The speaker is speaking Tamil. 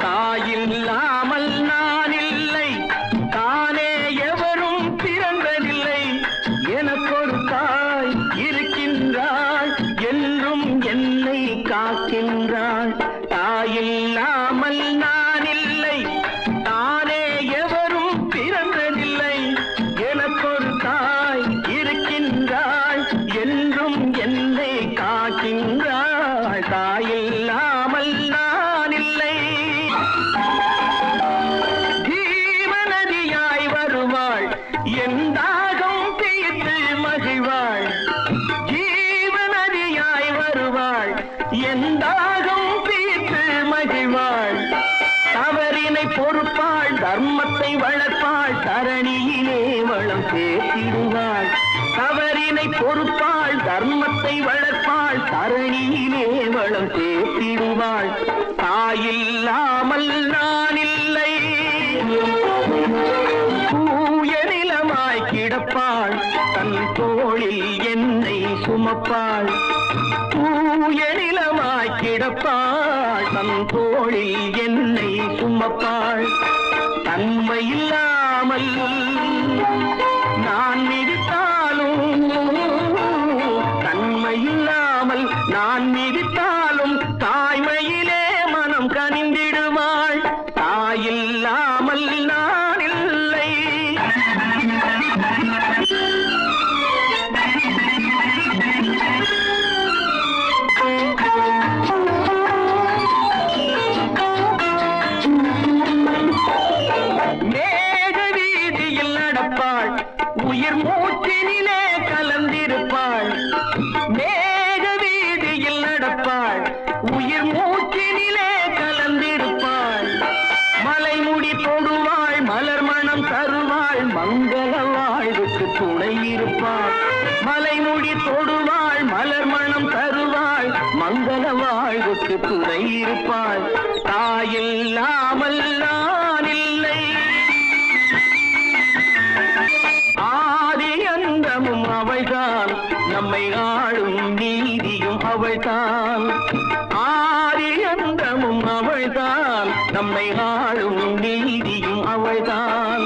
தாயில்லாமல் நான் இல்லை, தானே எவரும் பிறந்ததில்லை. எனக்கொரு தாய் இருக்கின்றாள், என்றும் என்னை காக்கின்றாள். தாயில்லாமல் நான் இல்லை, தானே எவரும் பிறந்ததில்லை. எனக்கொரு தாய் இருக்கின்றாள், என்றும் என்னை காக்கின்றாள். தாயில்லாமல் நான் இல்லை. ஜீவநதியாய் வருவாள், என் தாகம் தீர்த்து மகிழ்வாள். ஜீவநதியாய் வருவாள், என் தாகம் தீர்த்து மகிழ்வாள். தவறினை பொறுப்பாள், தர்மத்தை வளர்ப்பாள், தரணியிலே வளம் சேர்த்திடுவாள். தவறினை பொறுப்பாள், தர்மத்தை வளர்ப்பாள், தரணியிலே வளம் சேர்த்திடுவாள். தாயில்லாமல் நான் இல்லை. தூய நிலமாய் கிடப்பாள், தன் தோளில் என்னை சுமப்பாள். தூய நிலமாய் கிடப்பாள், தன் தோளில் என்னை சுமப்பாள். தன்மையில்லாமல் நான் மிதித்தாலும், தன்மையில்லாமல் நான் மிதித்தாலும் தாய்மையிலே மனம் கனிந்திடுவாள். தாயில்லாமல் நான் இல்லை. மேக வீதியில் நடப்பாள், உயிர் மூச்சினிலே கலந்திருப்பாள். மேக வீதியில் நடப்பாள், உயிர் மூச்சினிலே கலந்திருப்பாள். மலைமுடி தொடுவாள், மலர் மணம் தருவாள், மங்கள வாழ்வுக்கு துணை இருப்பாள். மலைமுடி தொடுவாள், மலர் மணம் தருவாள், மங்கள வாழ்வுக்கு துணை இருப்பாள். தாயில்லாமல் நான் இல்லை. ஆதி அந்தமும் அவள்தான், நம்மை ஆளும் நீதியும் அவள்தான். ஆதி அந்தமும் அவள்தான், நம்மை ஆளும் நீதியும் அவள்தான்.